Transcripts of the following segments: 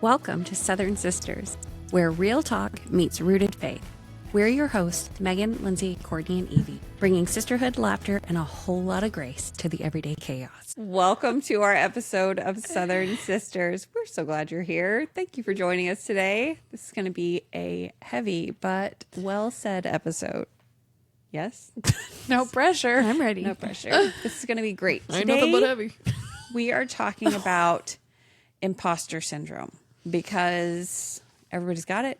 Welcome to Southern Sisters, where real talk meets rooted faith. We're your hosts, Megan, Lindsay, Courtney, and Evie, bringing sisterhood, laughter, and a whole lot of grace to the everyday chaos. Welcome to our episode of Southern Sisters. We're so glad you're here. Thank you for joining us today. This is going to be a heavy but well-said episode. Yes? No pressure. I'm ready. No pressure. This is going to be great. Ain't nothing but heavy. We are talking about imposter syndrome because everybody's got it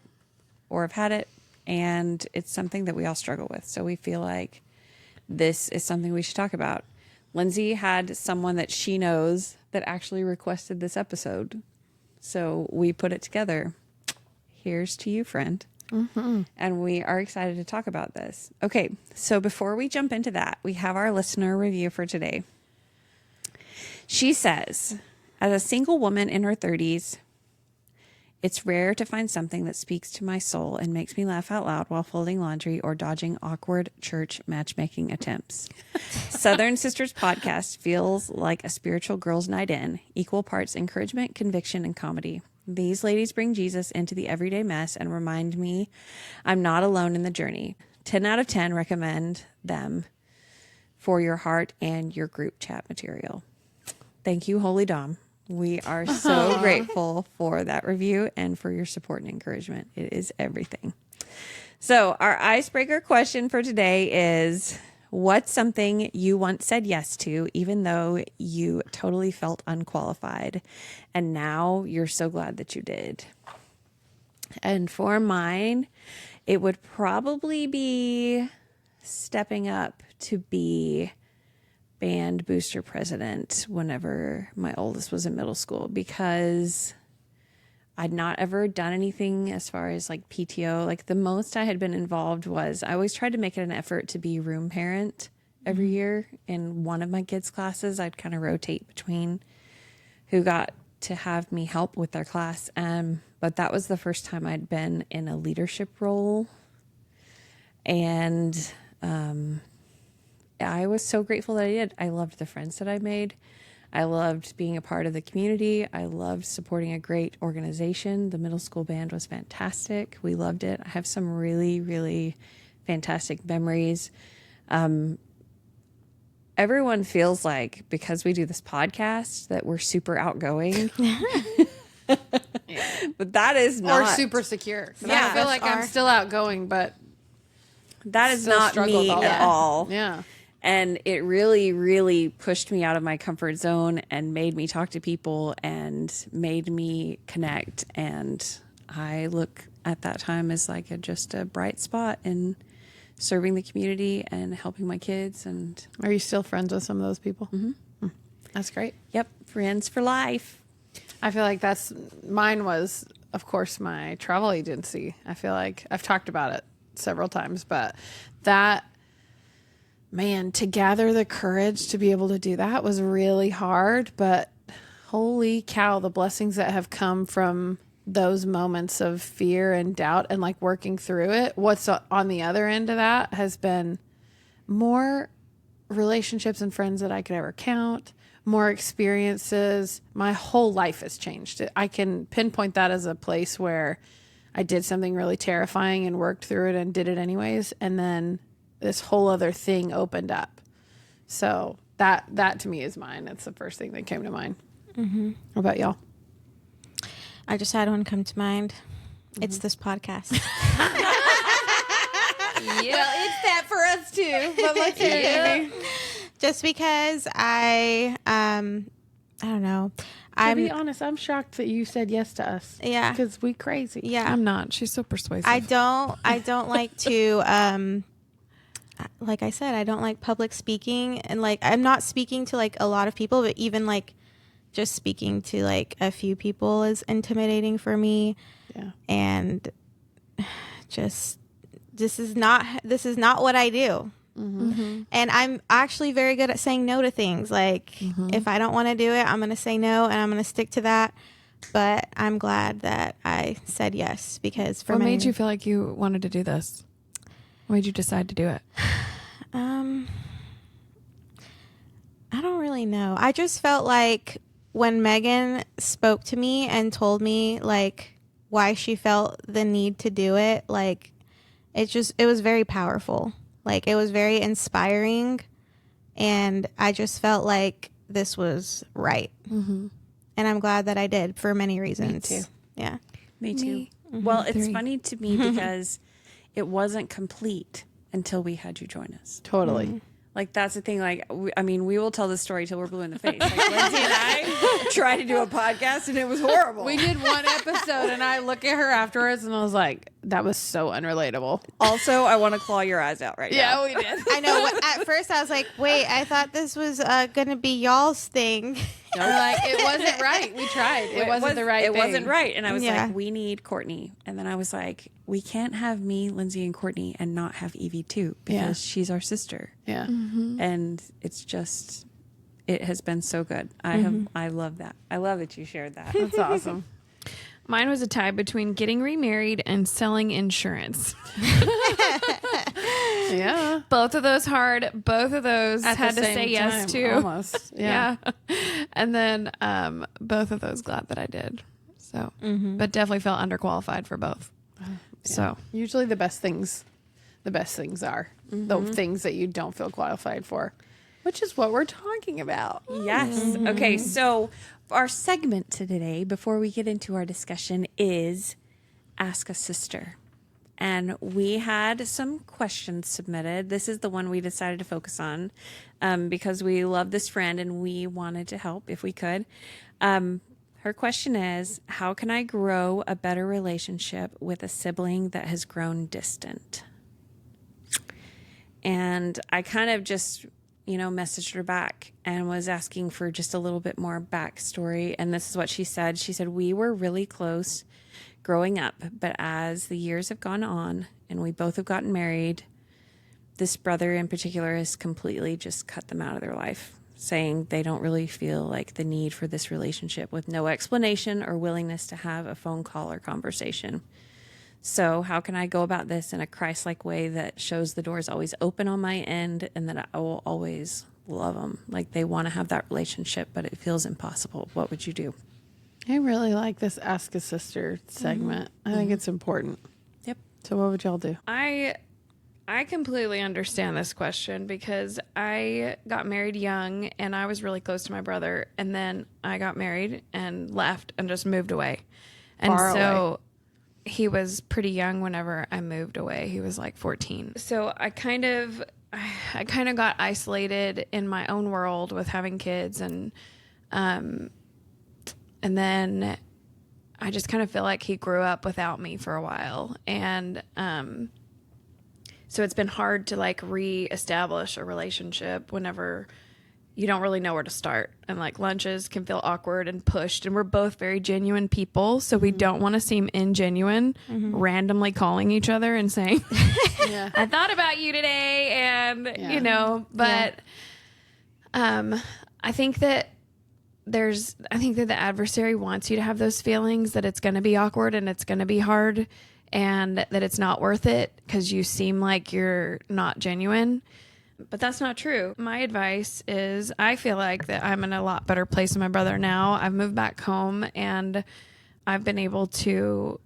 or have had it, and it's something that we all struggle with. So we feel like this is something we should talk about. Lindsay had someone that she knows that actually requested this episode. So we put it together. Here's to you, friend. Mm-hmm. And we are excited to talk about this. Okay, so before we jump into that, we have our listener review for today. She says, as a single woman in her 30s, it's rare to find something that speaks to my soul and makes me laugh out loud while folding laundry or dodging awkward church matchmaking attempts. Southern Sisters podcast feels like a spiritual girls' night in, equal parts encouragement, conviction, and comedy. These ladies bring Jesus into the everyday mess and remind me I'm not alone in the journey. 10 out of 10 recommend them for your heart and your group chat material. Thank you, Holy Dom. We are so grateful for that review and for your support and encouragement. It is everything. So our icebreaker question for today is, what's something you once said yes to, even though you totally felt unqualified, and now you're so glad that you did? And for mine, it would probably be stepping up to be band booster president whenever my oldest was in middle school, because I'd not ever done anything as far as like PTO. Like the most I had been involved was I always tried to make it an effort to be room parent every year. In one of my kids' classes, I'd kind of rotate between who got to have me help with their class. But that was the first time I'd been in a leadership role. And I was so grateful that I did. I loved the friends that I made. I loved being a part of the community. I loved supporting a great organization. The middle school band was fantastic. We loved it. I have some really, really fantastic memories. Everyone feels like, because we do this podcast, that we're super outgoing. But that is not. Or super secure. Yeah, I feel like I'm still outgoing, but that is not me at all. Yeah. And it really, really pushed me out of my comfort zone and made me talk to people and made me connect. And I look at that time as like just a bright spot in serving the community and helping my kids. And are you still friends with some of those people? Mm-hmm. That's great. Yep. Friends for life. I feel like mine was, of course, my travel agency. I feel like I've talked about it several times, but that, man, to gather the courage to be able to do that was really hard. But holy cow, the blessings that have come from those moments of fear and doubt and like working through it. What's on the other end of that has been more relationships and friends that I could ever count, more experiences. My whole life has changed. I can pinpoint that as a place where I did something really terrifying and worked through it and did it anyways. And then this whole other thing opened up. So that to me is mine. That's the first thing that came to mind. Mm-hmm. What about y'all? I just had one come to mind. Mm-hmm. It's this podcast. Yeah, well, it's that for us too. But let's hear it. Just because I don't know. To be honest, I'm shocked that you said yes to us. Yeah, because we crazy. Yeah, I'm not. She's so persuasive. I don't like to. Like I said, I don't like public speaking, and like I'm not speaking to like a lot of people, but even like just speaking to like a few people is intimidating for me. Yeah, and just this is not what I do. Mm-hmm. And I'm actually very good at saying no to things. Like if I don't want to do it, I'm going to say no, and I'm going to stick to that. But I'm glad that I said yes, because for what made you feel like you wanted to do this? What made you decide to do it? I don't really know. I just felt like when Megan spoke to me and told me like why she felt the need to do it, like it was very powerful. Like it was very inspiring, and I just felt like this was right. And I'm glad that I did for many reasons. Me too. Yeah. Me too. Well, it's funny to me because it wasn't complete until we had you join us. Totally. Like, that's the thing. Like, we will tell this story till we're blue in the face. Like, Lindsay and I tried to do a podcast, and it was horrible. We did one episode, and I look at her afterwards, and I was like, that was so unrelatable. Also, I want to claw your eyes out right now. Yeah, we did. I know. At first, I was like, wait, I thought this was going to be y'all's thing. We're like, it wasn't right. We tried. It wasn't the right thing. It wasn't right. And I was Yeah. like, we need Courtney. And then I was like, we can't have me, Lindsay, and Courtney and not have Evie too, because she's our sister. Yeah. And it's just, it has been so good. I love that. I love that you shared that. That's awesome. Mine was a tie between getting remarried and selling insurance. Yeah. Both of those hard. Both of those At had the to same say yes time, to. almost. Yeah. And then both of those glad that I did. So, but definitely felt underqualified for both. So Usually the best things are the things that you don't feel qualified for, which is what we're talking about. Yes. Okay. So our segment today, before we get into our discussion, is Ask a Sister. And we had some questions submitted. This is the one we decided to focus on because we love this friend and we wanted to help if we could. Her question is, how can I grow a better relationship with a sibling that has grown distant? And I kind of just, messaged her back and was asking for just a little bit more backstory. And this is what she said. She said, we were really close growing up, but as the years have gone on and we both have gotten married, this brother in particular has completely just cut them out of their life, saying they don't really feel like the need for this relationship, with no explanation or willingness to have a phone call or conversation. So how can I go about this in a Christ-like way that shows the door is always open on my end and that I will always love them? Like, they want to have that relationship, but it feels impossible. What would you do? I really like this Ask a Sister segment. I think it's important. Yep. So what would y'all do? I completely understand this question because I got married young and I was really close to my brother, and then I got married and left and just moved away. And Far so away. he was pretty young whenever I moved away. He was like 14. So I kind of got isolated in my own world with having kids, and then I just kind of feel like he grew up without me for a while. And so it's been hard to like reestablish a relationship whenever you don't really know where to start. And like lunches can feel awkward and pushed. And we're both very genuine people. So we don't want to seem ingenuine, randomly calling each other and saying, Yeah. I thought about you today. And, but I think that the adversary wants you to have those feelings that it's going to be awkward and it's going to be hard and that it's not worth it because you seem like you're not genuine. But that's not true. My advice is I feel like that I'm in a lot better place with my brother now. I've moved back home and I've been able to,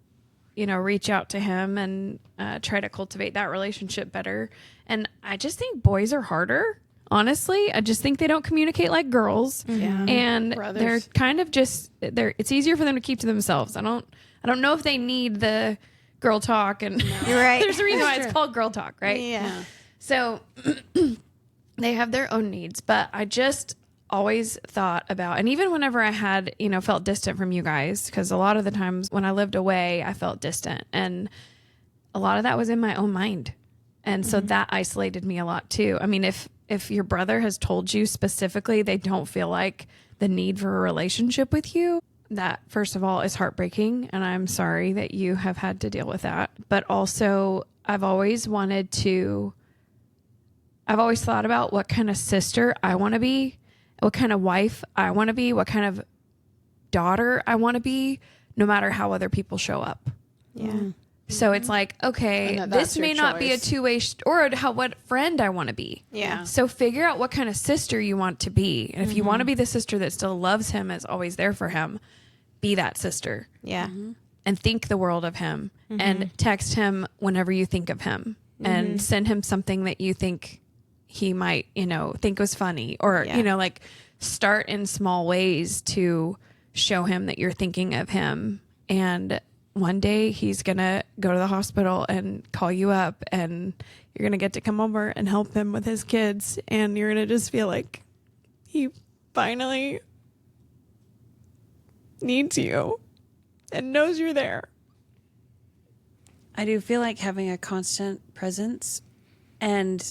reach out to him and try to cultivate that relationship better. And I just think boys are harder. Honestly, I just think they don't communicate like girls, and Brothers. they're kind of it's easier for them to keep to themselves. I don't know if they need the girl talk, and You're right. there's a reason why it's called girl talk, right? Yeah. So they have their own needs, but I just always thought about, and even whenever I had, felt distant from you guys, because a lot of the times when I lived away, I felt distant, and a lot of that was in my own mind. And so that isolated me a lot too. I mean, if your brother has told you specifically they don't feel like the need for a relationship with you, that first of all is heartbreaking. And I'm sorry that you have had to deal with that. But also I've always thought about what kind of sister I want to be, what kind of wife I want to be, what kind of daughter I want to be, no matter how other people show up. Yeah. So it's like, okay, And this that's may your not be a choice. two-way or what friend I want to be. Yeah. So figure out what kind of sister you want to be. And if you want to be the sister that still loves him, is always there for him, be that sister. Yeah. And think the world of him and text him whenever you think of him and send him something that you think he might, think was funny or, Yeah. like start in small ways to show him that you're thinking of him. And one day he's going to go to the hospital and call you up and you're going to get to come over and help him with his kids. And you're going to just feel like he finally needs you and knows you're there. I do feel like having a constant presence. And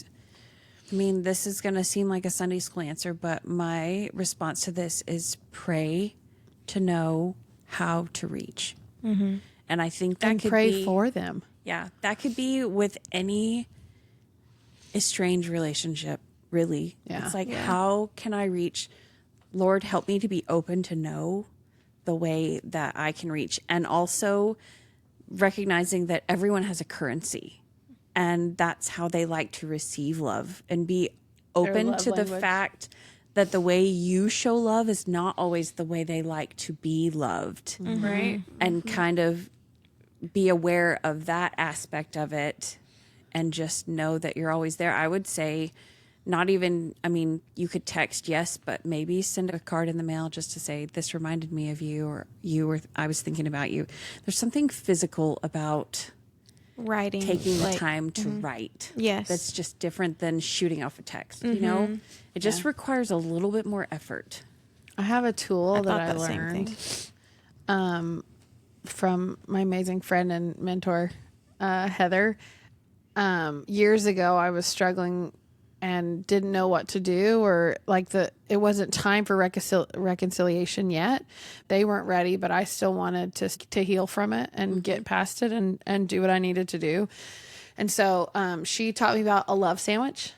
I mean, this is going to seem like a Sunday school answer, but my response to this is pray to know how to reach. And I think that And could pray be for them. Yeah, that could be with any estranged relationship, really. Yeah. It's like, how can I reach? Lord, help me to be open to know the way that I can reach. And also recognizing that everyone has a currency. And that's how they like to receive love. And be open love to the language. fact that the way you show love is not always the way they like to be loved. Right. And kind of be aware of that aspect of it and just know that you're always there. I would say not even, I mean, you could text, yes, but maybe send a card in the mail just to say, this reminded me of you, or I was thinking about you. There's something physical about Writing. taking the time to write. Yes. That's just different than shooting off a text, you know? It just requires a little bit more effort. I have a tool that thought I that same learned from my amazing friend and mentor, Heather. Years ago, I was struggling and didn't know what to do, or like it wasn't time for reconciliation yet. They weren't ready, but I still wanted to heal from it and get past it and do what I needed to do. And so she taught me about a love sandwich.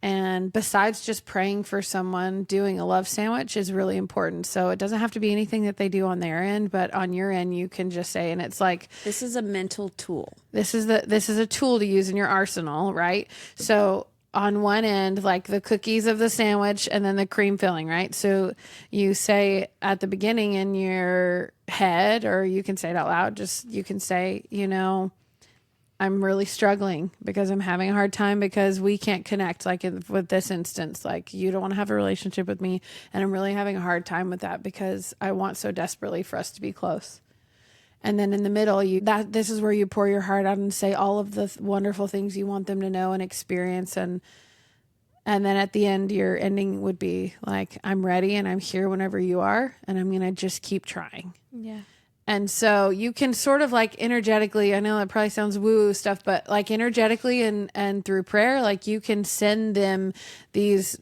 And besides just praying for someone, doing a love sandwich is really important. So it doesn't have to be anything that they do on their end, but on your end, you can just say, and it's like, This is a mental tool. this is a tool to use in your arsenal, right? So on one end, like the cookies of the sandwich and then the cream filling, right? So you say at the beginning in your head, or you can say it out loud, you can say, I'm really struggling because I'm having a hard time because we can't connect, like with this instance, like you don't want to have a relationship with me. And I'm really having a hard time with that because I want so desperately for us to be close. And then in the middle, this is where you pour your heart out and say all of the wonderful things you want them to know and experience. And then at the end, your ending would be like, I'm ready and I'm here whenever you are. And I'm going to just keep trying. Yeah. And so you can sort of like energetically, I know that probably sounds woo stuff, but like energetically and through prayer, like you can send them these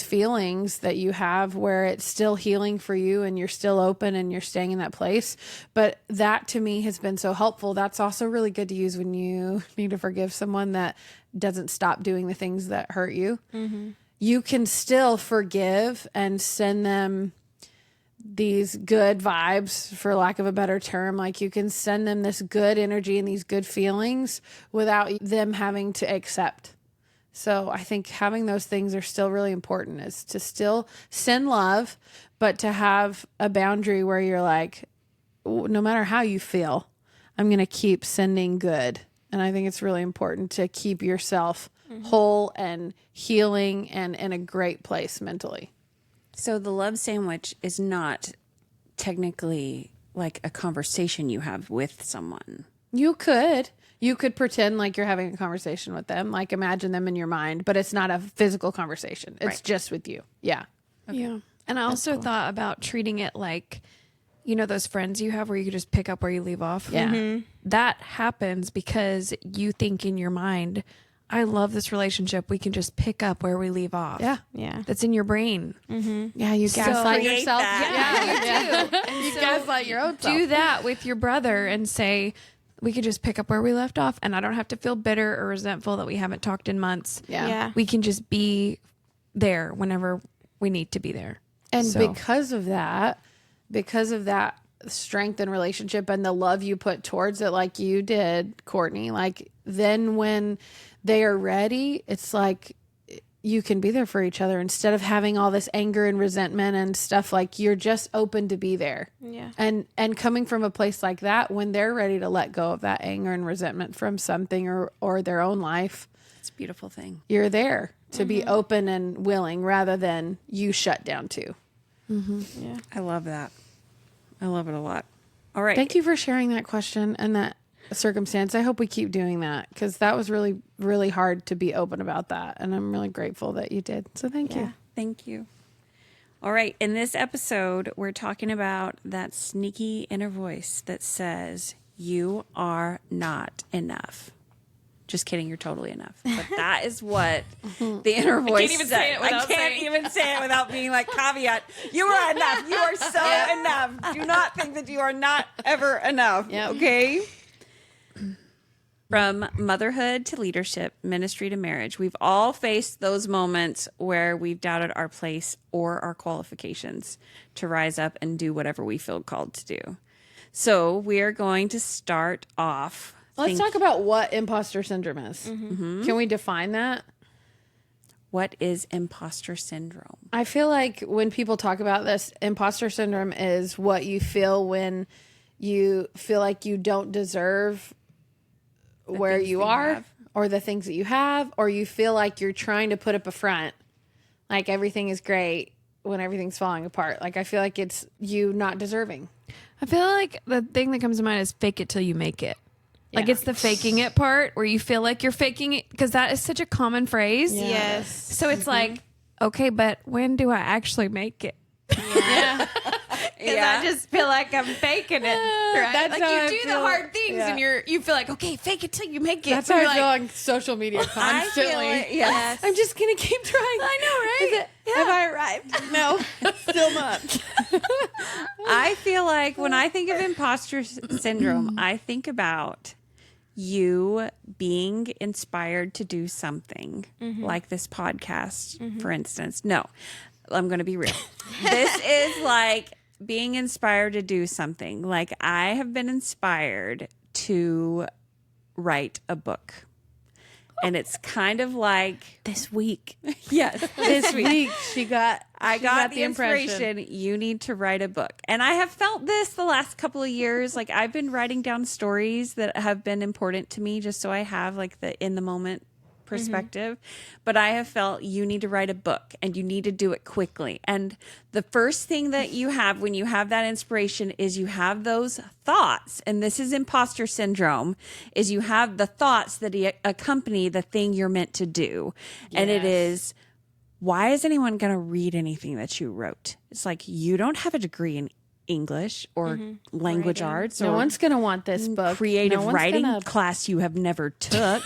feelings that you have where it's still healing for you and you're still open and you're staying in that place. But that to me has been so helpful. That's also really good to use when you need to forgive someone that doesn't stop doing the things that hurt you. You can still forgive and send them these good vibes, for lack of a better term. Like you can send them this good energy and these good feelings without them having to accept. So I think having those things are still really important, is to still send love, but to have a boundary where you're like, no matter how you feel, I'm going to keep sending good. And I think it's really important to keep yourself whole and healing and in a great place mentally. So the love sandwich is not technically like a conversation you have with someone. You could pretend like you're having a conversation with them, like imagine them in your mind, but it's not a physical conversation. It's just with you. Yeah. Yeah. And I also thought about treating it like, those friends you have where you can just pick up where you leave off. Yeah. That happens because you think in your mind, I love this relationship. We can just pick up where we leave off. Yeah. Yeah. That's in your brain. Yeah. You gaslight create yourself. that. Yeah. You do. You gaslight your own self. Do that with your brother and say, we could just pick up where we left off, and I don't have to feel bitter or resentful that we haven't talked in months. Yeah. Yeah. We can just be there whenever we need to be there. And So- because of that strength in relationship and the love you put towards it, like you did, Courtney, like then when they are ready, it's like you can be there for each other instead of having all this anger and resentment and stuff. Like you're just open to be there. Yeah. And coming from a place like that, when they're ready to let go of that anger and resentment from something or their own life, It's a beautiful thing. you're there to be open and willing rather than you shut down too. Yeah. I love that. I love it a lot. All right. Thank you for sharing that question and that circumstance. I hope we keep doing that because that was really, really hard to be open about that. And I'm really grateful that you did. So thank you. Thank you. All right. In this episode, we're talking about that sneaky inner voice that says, you are not enough. Just kidding. You're totally enough. But that is what the inner voice even says. say it without I can't saying. even say it without being like caveat. You are enough. You are so enough. Do not think that you are not ever enough. Yep. Okay. From motherhood to leadership, ministry to marriage, we've all faced those moments where we've doubted our place or our qualifications to rise up and do whatever we feel called to do. So we are going to start off. Let's talk about what imposter syndrome is. Can we define that? What is imposter syndrome? I feel like when people talk about this, imposter syndrome is what you feel when you feel like you don't deserve where things you that you are have. or the things that you have, or you feel like you're trying to put up a front, like everything is great when everything's falling apart. Like I feel like it's you not deserving. I feel like the thing that comes to mind is fake it till you make it. Like Yeah. it's the faking it part where you feel like you're faking it because that is such a common phrase. Yes. So it's like, okay, but when do I actually make it? Yeah. Because I just feel like I'm faking it. Right? That's Like how I you do the feel. hard things Yeah. and you feel like, okay, fake it till you make it. That's But how I you're feel like, on social media constantly. yes. I'm just gonna keep trying. I know, right? Have I arrived? No, still not. I feel like when I think of imposter syndrome, I think about you being inspired to do something like this podcast, for instance. No, I'm going to be real. This is like being inspired to do something. Like I have been inspired to write a book. And it's kind of like This week. yes, This week I got the impression. inspiration. You need to write a book. And I have felt this the last couple of years. Like I've been writing down stories that have been important to me just so I have like the in the moment perspective. But I have felt you need to write a book and you need to do it quickly. And the first thing that you have when you have that inspiration is you have those thoughts. And this is imposter syndrome, is you have the thoughts that accompany the thing you're meant to do. And it is, why is anyone going to read anything that you wrote? It's like, you don't have a degree in English or language arts No or one's gonna want this book. creative No one's writing gonna- class you have never took.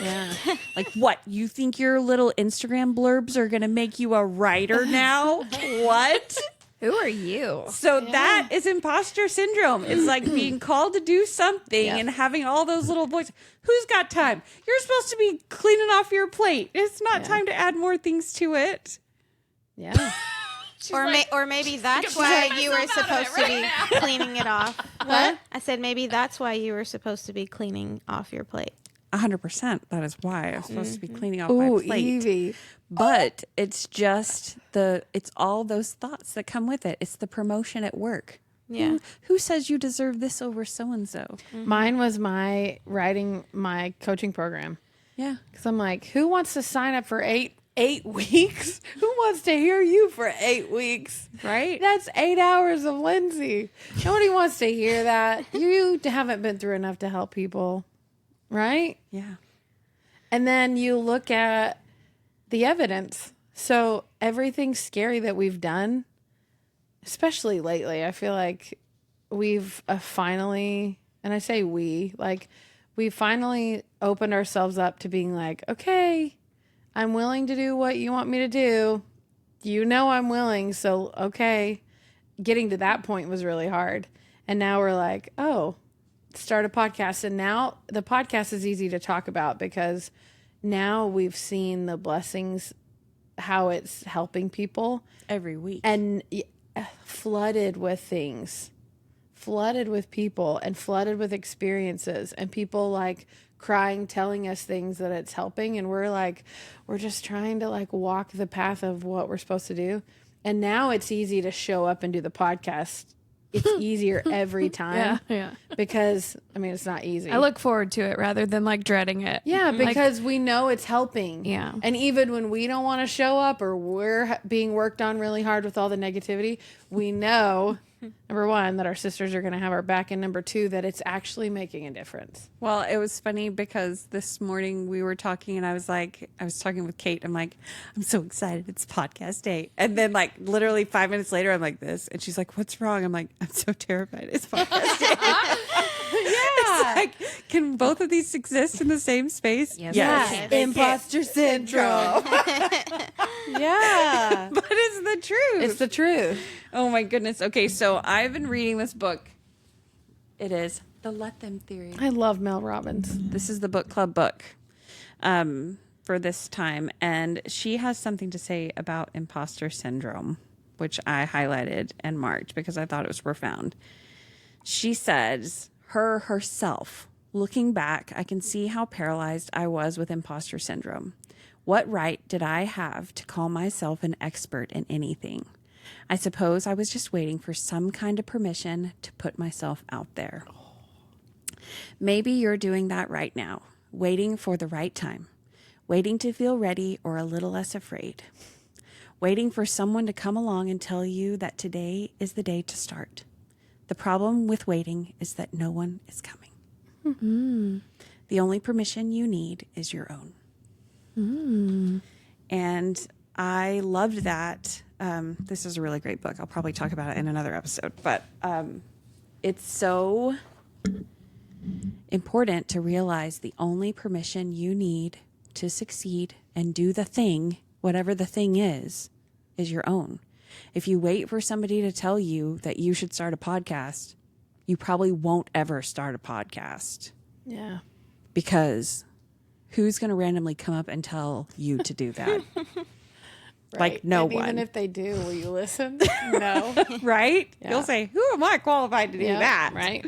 Like what? You think your little Instagram blurbs are going to make you a writer now? What? Who are you? So that is imposter syndrome. It's like being called to do something and having all those little voices. Who's got time? You're supposed to be cleaning off your plate. It's not time to add more things to it. Yeah. Or maybe that's why you were supposed to be cleaning it off. What? I said maybe that's why you were supposed to be cleaning off your plate. 100%. That is why I'm supposed to be cleaning off my Ooh, plate. Evie. But it's just it's all those thoughts that come with it. It's the promotion at work. Yeah. Who says you deserve this over so-and-so? Mine was my writing my coaching program. Yeah. Because I'm like, who wants to sign up for eight weeks? Who wants to hear you for 8 weeks? Right? That's 8 hours of Lindsay. Nobody wants to hear that. You haven't been through enough to help people, right? Yeah. And then you look at the evidence. So everything scary that we've done, especially lately, I feel like we've finally, and I say we finally opened ourselves up to being like, okay, I'm willing to do what you want me to do. You know I'm willing, so okay. Getting to that point was really hard. And now we're like, oh, start a podcast. And now the podcast is easy to talk about because now we've seen the blessings, how it's helping people. Every week. And flooded with things. flooded with people and flooded with experiences and people like crying, telling us things that it's helping. And we're just trying to like walk the path of what we're supposed to do. And now it's easy to show up and do the podcast. It's easier every time. Yeah. Because, I mean, it's not easy. I look forward to it rather than like dreading it. Yeah, because we know it's helping. Yeah. And even when we don't want to show up or we're being worked on really hard with all the negativity, we know, number one, that our sisters are going to have our back, and number two, that it's actually making a difference. Well, it was funny because this morning we were talking and I was talking with Kate. I'm like, I'm so excited. It's podcast day. And then like literally 5 minutes later, I'm like this. And she's like, what's wrong? I'm like, I'm so terrified. It's podcast day. It's like, can both of these exist in the same space? Yes. Imposter syndrome. Yeah. But it's the truth. It's the truth. Oh my goodness. Okay, so I've been reading this book. It is The Let Them Theory. I love Mel Robbins. This is the book club book for this time. And she has something to say about imposter syndrome, which I highlighted and marked because I thought it was profound. She says, herself, looking back, I can see how paralyzed I was with imposter syndrome. What right did I have to call myself an expert in anything? I suppose I was just waiting for some kind of permission to put myself out there. Maybe you're doing that right now, waiting for the right time, waiting to feel ready or a little less afraid, waiting for someone to come along and tell you that today is the day to start. The problem with waiting is that no one is coming. Mm-hmm. The only permission you need is your own. And I loved that. This is a really great book. I'll probably talk about it in another episode, but it's so important to realize the only permission you need to succeed and do the thing, whatever the thing is your own. If you wait for somebody to tell you that you should start a podcast, you probably won't ever start a podcast. Yeah. Because who's going to randomly come up and tell you to do that? Like no and one. Even if they do, will you listen? No. Right? Yeah. You'll say, who am I qualified to do that? Right.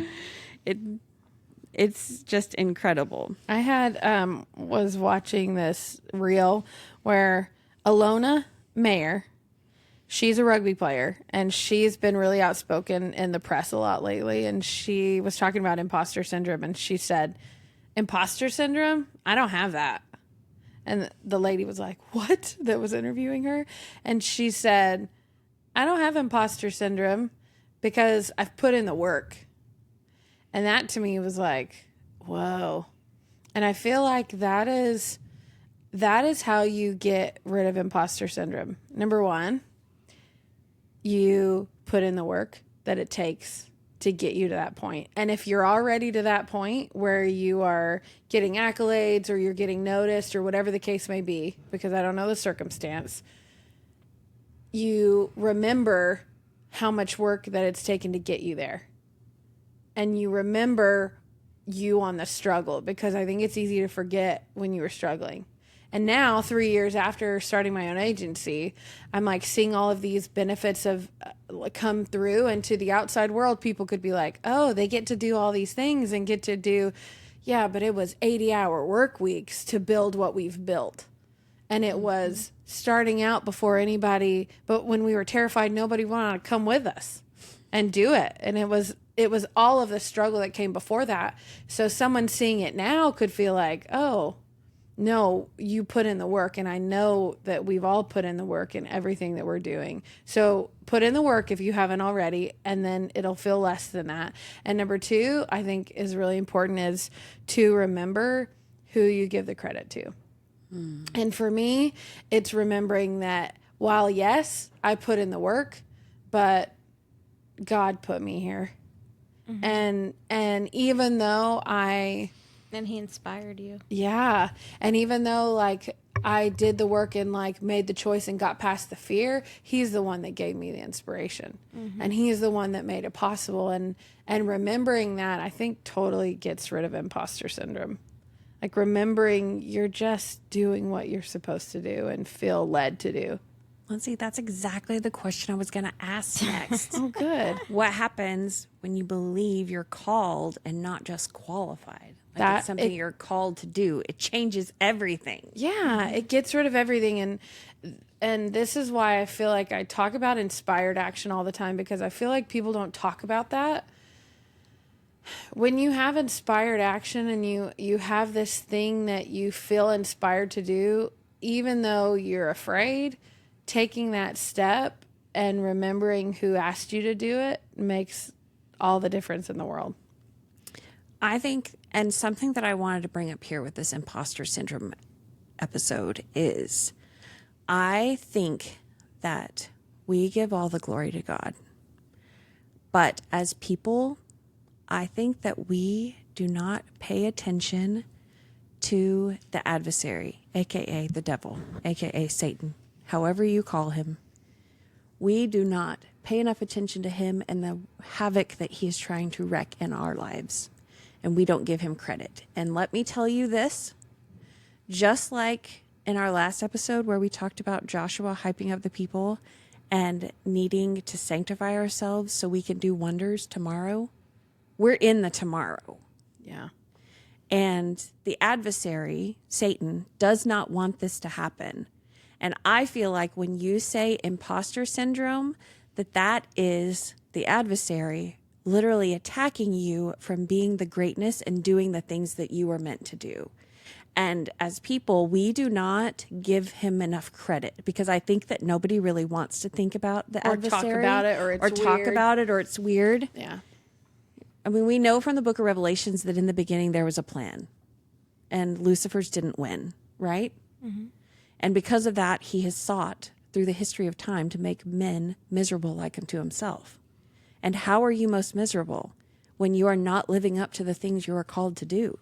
It's just incredible. I had was watching this reel where Alona Mayer, she's a rugby player and she's been really outspoken in the press a lot lately, and she was talking about imposter syndrome, and she said, imposter syndrome? I don't have that. And the lady was like, what? That was interviewing her. And she said, I don't have imposter syndrome because I've put in the work. And that to me was like, whoa. And I feel like that is how you get rid of imposter syndrome. Number one, you put in the work that it takes to get you to that point. And if you're already to that point where you are getting accolades or you're getting noticed or whatever the case may be, because I don't know the circumstance, you remember how much work that it's taken to get you there. And you remember you on the struggle, because I think it's easy to forget when you were struggling. And now, 3 years after starting my own agency, I'm like seeing all of these benefits of come through, and to the outside world, people could be like, oh, they get to do all these things and get to do, yeah, but it was 80-hour work weeks to build what we've built. And it was starting out before anybody, but when we were terrified, nobody wanted to come with us and do it. And it was all of the struggle that came before that. So someone seeing it now could feel like, oh, no, you put in the work. And I know that we've all put in the work in everything that we're doing. So put in the work if you haven't already, and then it'll feel less than that. And number two, I think is really important, is to remember who you give the credit to. And for me, it's remembering that while, yes, I put in the work, but God put me here. And even though And he inspired you. yeah. And even though like I did the work and like made the choice and got past the fear, he's the one that gave me the inspiration. And he's the one that made it possible. And remembering that, I think, totally gets rid of imposter syndrome. Like remembering you're just doing what you're supposed to do and feel led to do. Lindsay, that's exactly the question I was going to ask next. Oh, good. What happens when you believe you're called and not just qualified? Like That it's something it- you're called to do. It changes everything. Yeah, it gets rid of everything, and this is why I feel like I talk about inspired action all the time, because I feel like people don't talk about that. When you have inspired action and you have this thing that you feel inspired to do, even though you're afraid, taking that step and remembering who asked you to do it makes all the difference in the world. I think, and something that I wanted to bring up here with this imposter syndrome episode is I think that we give all the glory to God. But as people, I think that we do not pay attention to the adversary, aka the devil, aka Satan, however you call him. We do not pay enough attention to him and the havoc that he is trying to wreak in our lives. And we don't give him credit. And let me tell you this, just like in our last episode where we talked about Joshua hyping up the people and needing to sanctify ourselves so we can do wonders tomorrow, we're in the tomorrow. Yeah. And the adversary, Satan, does not want this to happen. And I feel like when you say imposter syndrome, that is the adversary literally attacking you from being the greatness and doing the things that you were meant to do. And as people, we do not give him enough credit, because I think that nobody really wants to think about the Or adversary. talk about it, or it's talk weird. about it, or it's weird. Yeah. I mean, we know from the book of Revelations that in the beginning there was a plan and Lucifer's didn't win, right? Mm-hmm. And because of that, he has sought through the history of time to make men miserable like unto himself. And how are you most miserable? When you are not living up to the things you are called to do.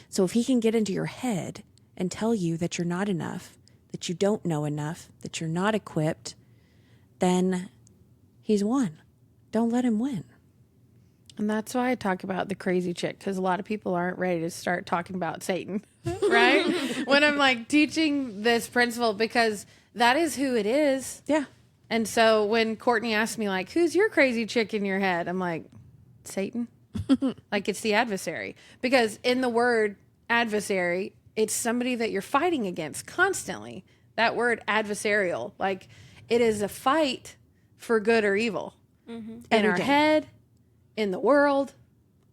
So if he can get into your head and tell you that you're not enough, that you don't know enough, that you're not equipped, then he's won. Don't let him win. And that's why I talk about the crazy chick, because a lot of people aren't ready to start talking about Satan, right? When I'm like teaching this principle, because that is who it is. Yeah. And so when Courtney asked me, like, who's your crazy chick in your head? I'm like, Satan. Like, it's the adversary. Because in the word adversary, it's somebody that you're fighting against constantly. That word adversarial, like, it is a fight for good or evil. Mm-hmm. In Every our day. head, in the world,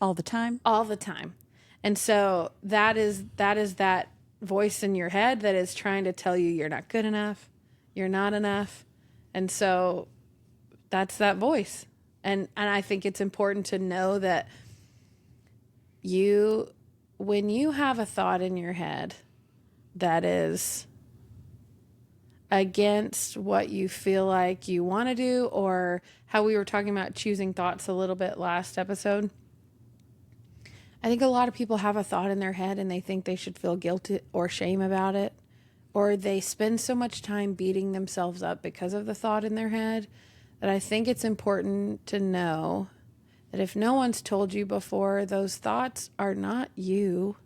All the time. all the time. And so that is that voice in your head that is trying to tell you you're not good enough, you're not enough. And so that's that voice. And I think it's important to know that when you have a thought in your head that is against what you feel like you want to do, or how we were talking about choosing thoughts a little bit last episode, I think a lot of people have a thought in their head and they think they should feel guilty or shame about it, or they spend so much time beating themselves up because of the thought in their head, that I think it's important to know that if no one's told you before, those thoughts are not you.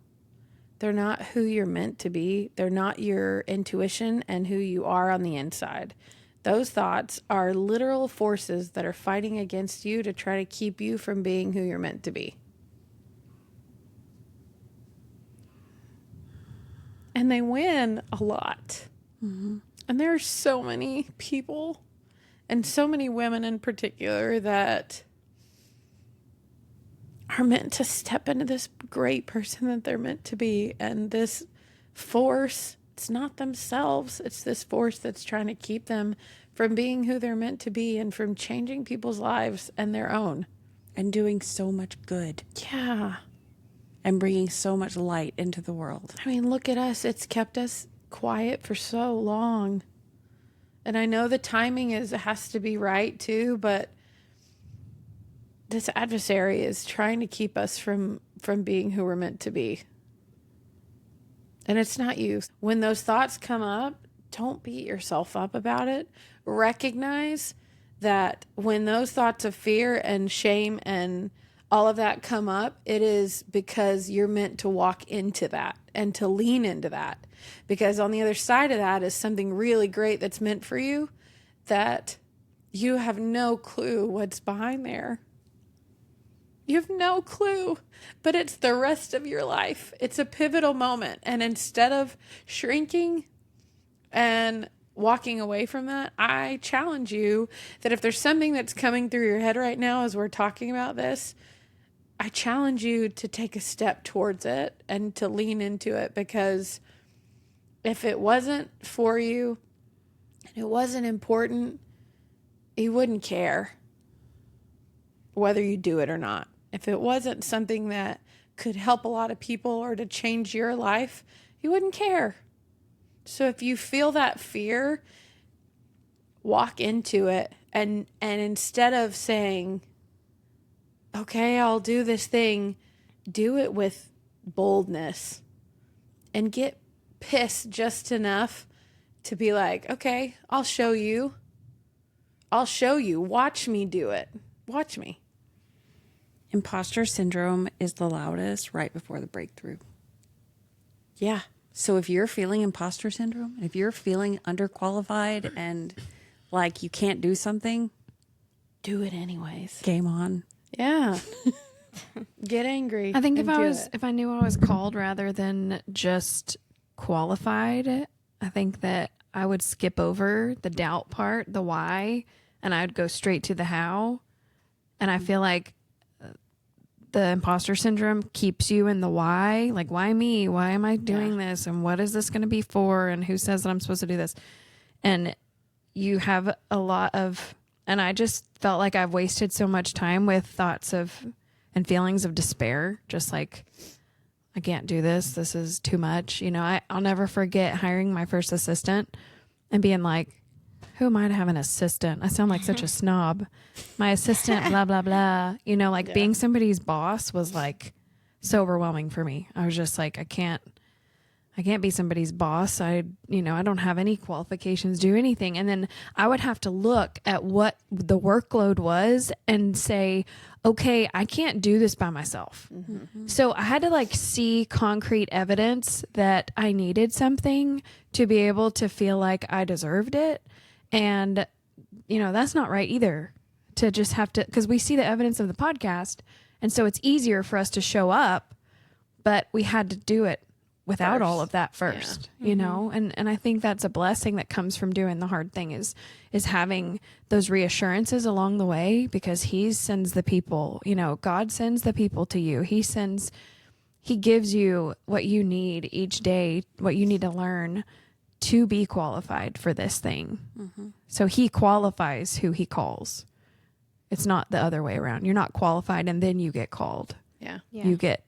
They're not who you're meant to be. They're not your intuition and who you are on the inside. Those thoughts are literal forces that are fighting against you to try to keep you from being who you're meant to be. And they win a lot. Mm-hmm. And there are so many people, and so many women in particular, that are meant to step into this great person that they're meant to be. And this force, it's not themselves. It's this force that's trying to keep them from being who they're meant to be and from changing people's lives and their own. And doing so much good. Yeah. And bringing so much light into the world. I mean, look at us. It's kept us quiet for so long. And I know the timing has to be right too, but this adversary is trying to keep us from being who we're meant to be. And it's not you. When those thoughts come up, don't beat yourself up about it. Recognize that when those thoughts of fear and shame and all of that come up, it is because you're meant to walk into that and to lean into that. Because on the other side of that is something really great that's meant for you that you have no clue what's behind there. You have no clue, but it's the rest of your life. It's a pivotal moment. And instead of shrinking and walking away from that, I challenge you that if there's something that's coming through your head right now as we're talking about this, I challenge you to take a step towards it and to lean into it, because if it wasn't for you and it wasn't important, you wouldn't care whether you do it or not. If it wasn't something that could help a lot of people or to change your life, you wouldn't care. So if you feel that fear, walk into it, and instead of saying, okay, I'll do this thing, do it with boldness and get pissed just enough to be like, okay, I'll show you. Watch me do it. Watch me. Imposter syndrome is the loudest right before the breakthrough. Yeah. So if you're feeling imposter syndrome, and if you're feeling underqualified and like you can't do something, Do it anyways. game on. Yeah. Get angry. I think and do it. if I knew I was called rather than just qualified, I think that I would skip over the doubt part, the why, and I'd go straight to the how. And I feel like the imposter syndrome keeps you in the why, like, why me? Why am I doing this? And what is this going to be for? And who says that I'm supposed to do this? And you have a lot of, and I just felt like I've wasted so much time with thoughts of and feelings of despair, just like, I can't do this. This is too much. You know, I'll never forget hiring my first assistant and being like, who am I to have an assistant? I sound like such a snob. My assistant, blah, blah, blah. You know, like being somebody's boss was like so overwhelming for me. I was just like, I can't be somebody's boss. I don't have any qualifications, do anything. And then I would have to look at what the workload was and say, okay, I can't do this by myself. Mm-hmm. So I had to like see concrete evidence that I needed something to be able to feel like I deserved it. And, you know, that's not right either, to just have to, because we see the evidence of the podcast. And so it's easier for us to show up, but we had to do it without all of that first, you know? And I think that's a blessing that comes from doing the hard thing is having those reassurances along the way, because he sends the people, you know, God sends the people to you. He gives you what you need each day, what you need to learn to be qualified for this thing. Mm-hmm. So he qualifies who he calls. It's not the other way around. You're not qualified and then you get called. Yeah. Yeah. You get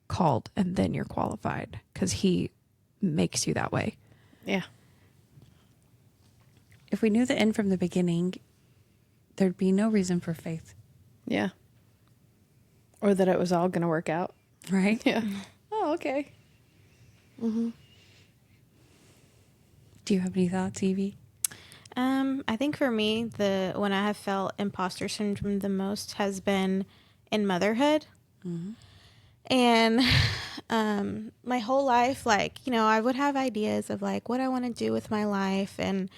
called and then you're qualified because he makes you that way. Yeah. If we knew the end from the beginning, there'd be no reason for faith. Yeah. Or that it was all going to work out. Right? Yeah. Oh, okay. Mm-hmm. Do you have any thoughts, Evie? I think for me, when I have felt imposter syndrome the most has been in motherhood. Mm-hmm. And my whole life, like, you know, I would have ideas of like what I want to do with my life. And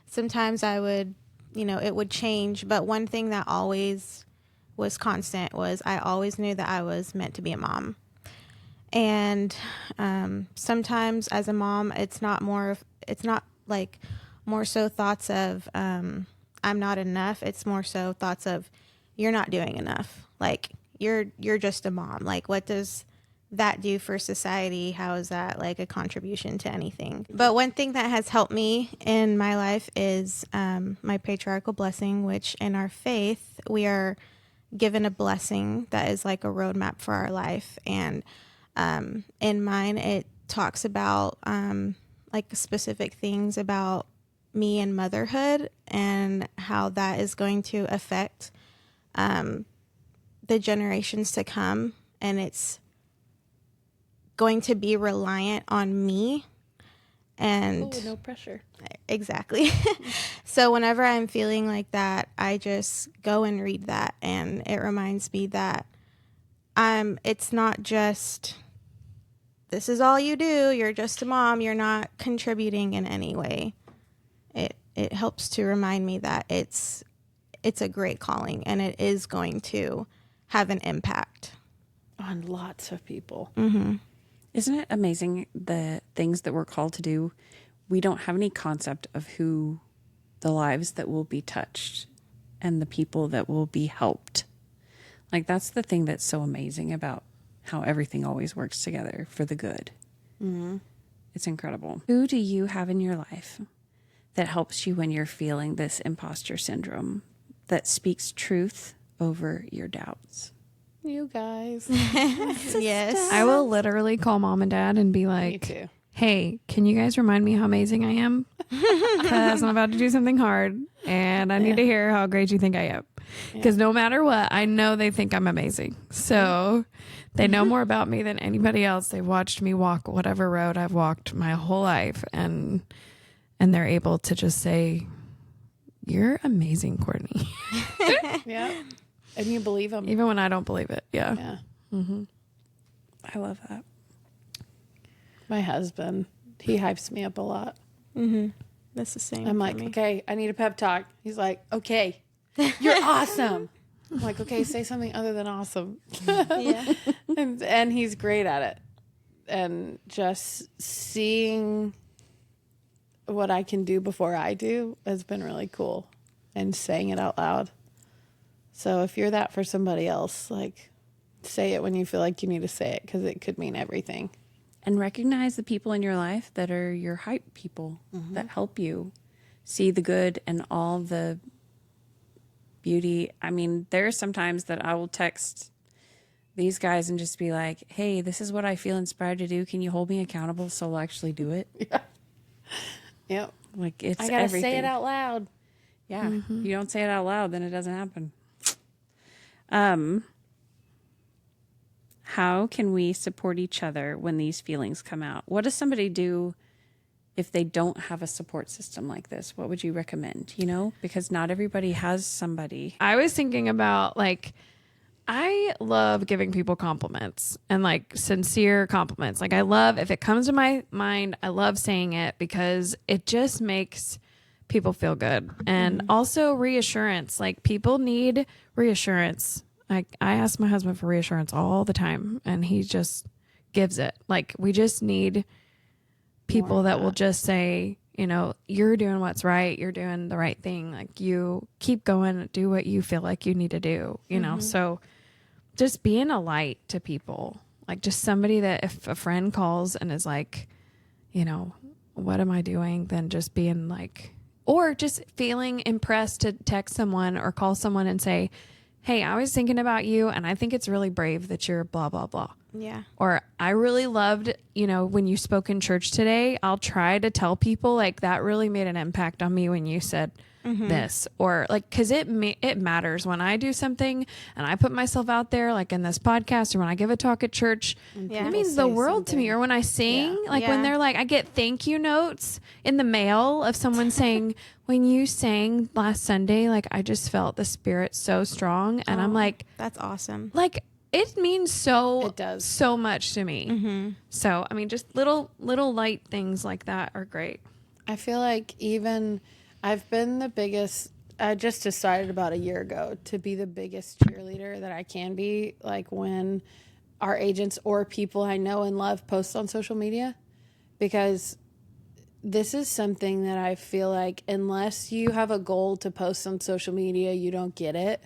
sometimes I would, you know, it would change. But one thing that always was constant was I always knew that I was meant to be a mom. And sometimes as a mom, it's not like more so thoughts of I'm not enough. It's more so thoughts of you're not doing enough. Like you're just a mom. Like what does that do for society? How is that like a contribution to anything? But one thing that has helped me in my life is my patriarchal blessing, which in our faith we are given a blessing that is like a roadmap for our life. And in mine, it talks about like specific things about me and motherhood and how that is going to affect the generations to come. And it's going to be reliant on me. And no pressure. Exactly. So whenever I'm feeling like that, I just go and read that. And it reminds me that it's not just, this is all you do, you're just a mom, you're not contributing in any way. It helps to remind me that it's a great calling, and it is going to have an impact on lots of people. Mm-hmm. Isn't it amazing the things that we're called to do? We don't have any concept of who the lives that will be touched and the people that will be helped. Like, that's the thing that's so amazing about how everything always works together for the good. Mm-hmm. It's incredible. Who do you have in your life that helps you when you're feeling this imposter syndrome, that speaks truth over your doubts? You guys. Yes. I will literally call mom and dad and be Me like, too. hey, can you guys remind me how amazing I am? Because I'm about to do something hard and I need to hear how great you think I am. Because no matter what, I know they think I'm amazing. So they know more about me than anybody else. They watched me walk whatever road I've walked my whole life, and they're able to just say, you're amazing, Courtney. Yeah. And you believe them. Even when I don't believe it. Yeah. Yeah. Mm-hmm. I love that. My husband, he hypes me up a lot. Mm-hmm. That's the same. I'm for like, me. okay, I need a pep talk. He's like, okay, you're awesome. I'm like, okay, say something other than awesome. Yeah. And he's great at it. And just seeing what I can do before I do has been really cool, and saying it out loud. So if you're that for somebody else, like, say it when you feel like you need to say it, because it could mean everything. And recognize the people in your life that are your hype people that help you see the good and all the beauty. I mean, there are sometimes that I will text these guys and just be like, hey, this is what I feel inspired to do. Can you hold me accountable so I'll actually do it? Yeah. Yep. Like, it's I gotta everything. say it out loud. Yeah. You don't say it out loud, then it doesn't happen. How can we support each other when these feelings come out? What does somebody do if they don't have a support system like this? What would you recommend? You know, because not everybody has somebody. I was thinking about, like, I love giving people compliments, and like sincere compliments. Like, I love, if it comes to my mind, I love saying it because it just makes people feel good. And also reassurance. Like, people need reassurance. Like, I ask my husband for reassurance all the time, and he just gives it. Like, we just need people that will just say, you know, you're doing what's right. You're doing the right thing. Like, you keep going, do what you feel like you need to do, you know? So just being a light to people, like, just somebody that if a friend calls and is like, you know, what am I doing? Then just being like, or just feeling impressed to text someone or call someone and say, hey, I was thinking about you, and I think it's really brave that you're blah, blah, blah. Yeah. Or I really loved, you know, when you spoke in church today. I'll try to tell people, like, that really made an impact on me when you said this. Or like, because it matters when I do something and I put myself out there, like in this podcast, or when I give a talk at church. Yeah. It means the world to me. Or when I sing, like when they're like, I get thank you notes in the mail of someone saying, when you sang last Sunday, like, I just felt the Spirit so strong. And I'm like, That's awesome. like, it means It does. so much to me. So, I mean, just little light things like that are great. I feel like even I've been the biggest, I just decided about a year ago to be the biggest cheerleader that I can be. Like, when our agents or people I know and love post on social media, because this is something that I feel like unless you have a goal to post on social media, you don't get it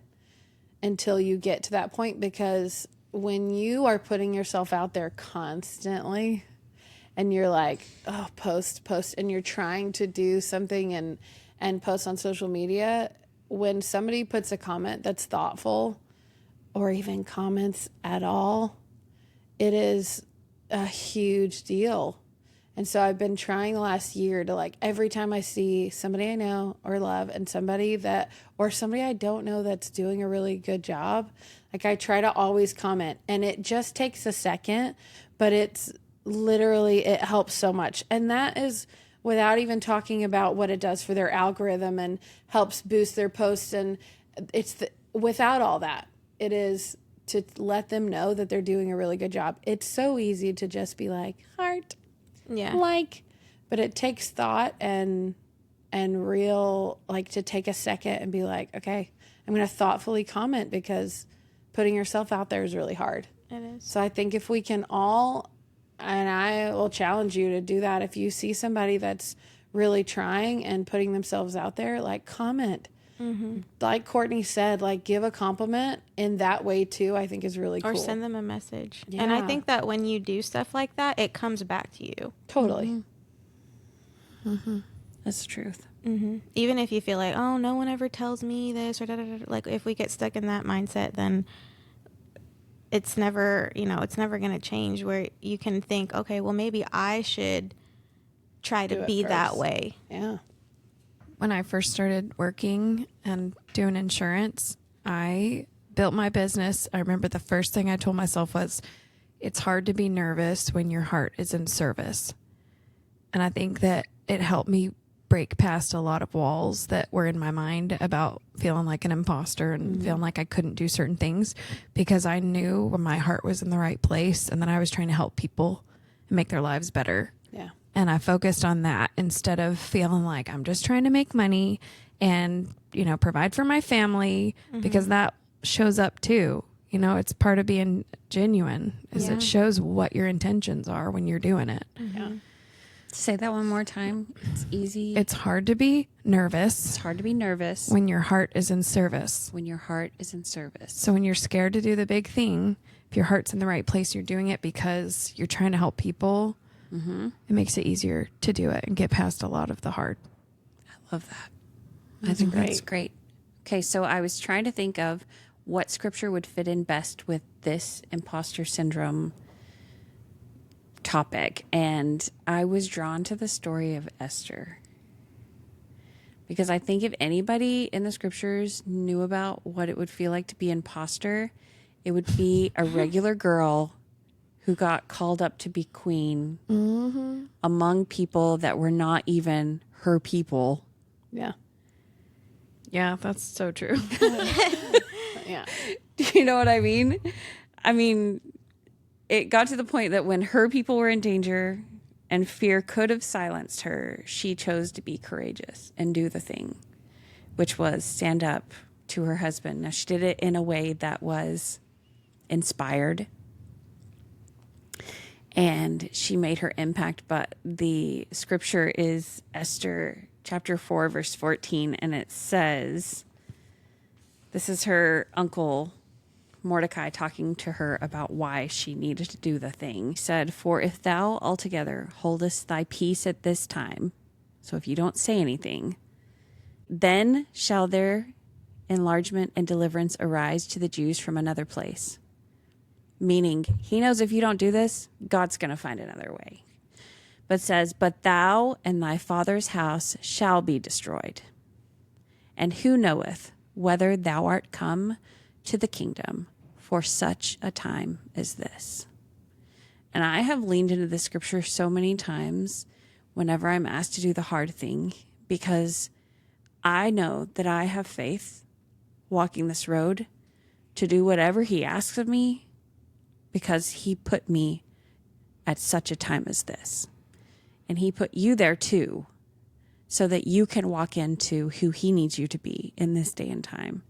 until you get to that point. Because when you are putting yourself out there constantly and you're like, oh, post, and you're trying to do something and post on social media, when somebody puts a comment that's thoughtful or even comments at all, it is a huge deal. And so I've been trying the last year to, like, every time I see somebody I know or love and somebody I don't know that's doing a really good job, like, I try to always comment. And it just takes a second, but it's literally, it helps so much. And that is without even talking about what it does for their algorithm and helps boost their posts. And without all that, it is to let them know that they're doing a really good job. It's so easy to just be like, heart, Yeah. like, but it takes thought and real, like, to take a second and be like, okay, I'm going to thoughtfully comment, because putting yourself out there is really hard. It is. So I think if we can all, and I will challenge you to do that, if you see somebody that's really trying and putting themselves out there, like, comment. Like Courtney said, like, give a compliment in that way too, I think is really cool. Or send them a message. And I Yeah. think that when you do stuff like that, it comes back to you. Totally. That's the truth. Even if you feel like, oh, no one ever tells me this, or da, da, da, like, if we get stuck in that mindset, then it's never, it's never going to change, where you can think, okay, well, maybe I should try Do to it be that first. way. Yeah. When I first started working and doing insurance, I built my business. I remember the first thing I told myself was, it's hard to be nervous when your heart is in service. And I think that it helped me break past a lot of walls that were in my mind about feeling like an imposter and feeling like I couldn't do certain things, because I knew when my heart was in the right place and that I was trying to help people and make their lives better. Yeah. And I focused on that instead of feeling like I'm just trying to make money and, provide for my family, because that shows up too. It's part of being genuine, is it shows what your intentions are when you're doing it. Yeah. Say that one more time. It's easy. It's hard to be nervous It's hard to be nervous when your heart is in service. when your heart is in service. So when you're scared to do the big thing, if your heart's in the right place, you're doing it because you're trying to help people. It makes it easier to do it and get past a lot of the hard. I love that. I think that's great. Okay, so I was trying to think of what scripture would fit in best with this imposter syndrome topic, and I was drawn to the story of Esther, because I think if anybody in the scriptures knew about what it would feel like to be imposter, it would be a regular girl who got called up to be queen among people that were not even her people. Yeah. Yeah, that's so true. Yeah. Do you know what I mean? I mean, it got to the point that when her people were in danger and fear could have silenced her, she chose to be courageous and do the thing, which was stand up to her husband. Now, she did it in a way that was inspired, and she made her impact. But the scripture is Esther chapter 4, verse 14, and it says, this is her uncle Mordecai talking to her about why she needed to do the thing. He said, "For if thou altogether holdest thy peace at this time," so if you don't say anything, "then shall there enlargement and deliverance arise to the Jews from another place." Meaning, he knows if you don't do this, God's going to find another way. But says, "But thou and thy father's house shall be destroyed. And who knoweth whether thou art come to the kingdom for such a time as this?" And I have leaned into the scripture so many times whenever I'm asked to do the hard thing, because I know that I have faith walking this road to do whatever he asks of me, because he put me at such a time as this. And he put you there too, so that you can walk into who he needs you to be in this day and time.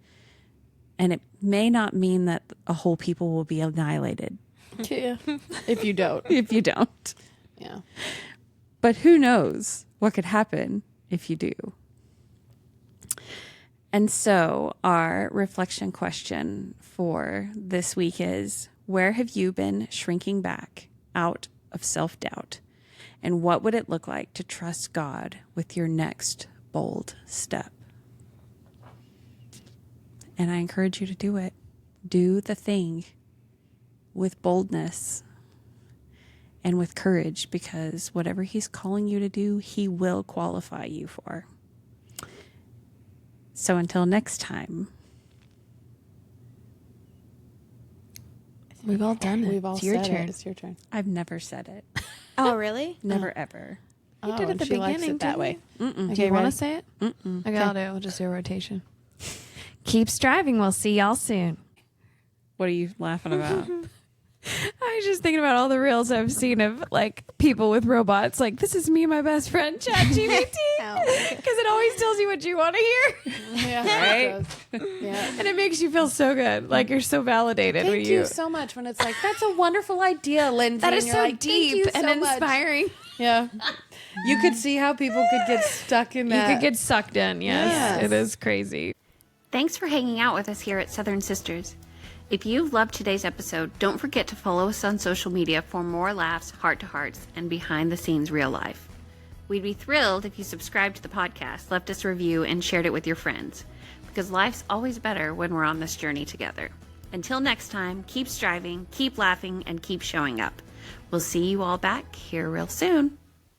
And it may not mean that a whole people will be annihilated Yeah. If you don't. if you don't. Yeah. But who knows what could happen if you do. And so our reflection question for this week is, where have you been shrinking back out of self-doubt? And what would it look like to trust God with your next bold step? And I encourage you to do it. Do the thing with boldness and with courage, because whatever he's calling you to do, he will qualify you for. So until next time. We've all done it. We've all it's your said turn. it. It's your turn. I've never said it. Oh, really? Never, ever. You did at the she likes beginning, it that didn't way. you? Mm-mm. Do you want ready? to say it? Mm-mm. Okay, I'll do it. We'll just do a rotation. Keep striving. We'll see y'all soon. What are you laughing about? I was just thinking about all the reels I've seen of like people with robots. Like, this is me and my best friend, ChatGPT. Because it always tells you what you want to hear. Yeah, Right? Yeah. And it makes you feel so good. Like, you're so validated. when Thank you so much. When it's like, that's a wonderful idea, Lindsay. That is and you're so like, "Thank you deep and so much." inspiring. Yeah. You could see how people could get stuck in that. You could get sucked in. Yes. Yes. It is crazy. Thanks for hanging out with us here at Southern Sisters. If you've loved today's episode, don't forget to follow us on social media for more laughs, heart-to-hearts, and behind-the-scenes real life. We'd be thrilled if you subscribed to the podcast, left us a review, and shared it with your friends, because life's always better when we're on this journey together. Until next time, keep striving, keep laughing, and keep showing up. We'll see you all back here real soon.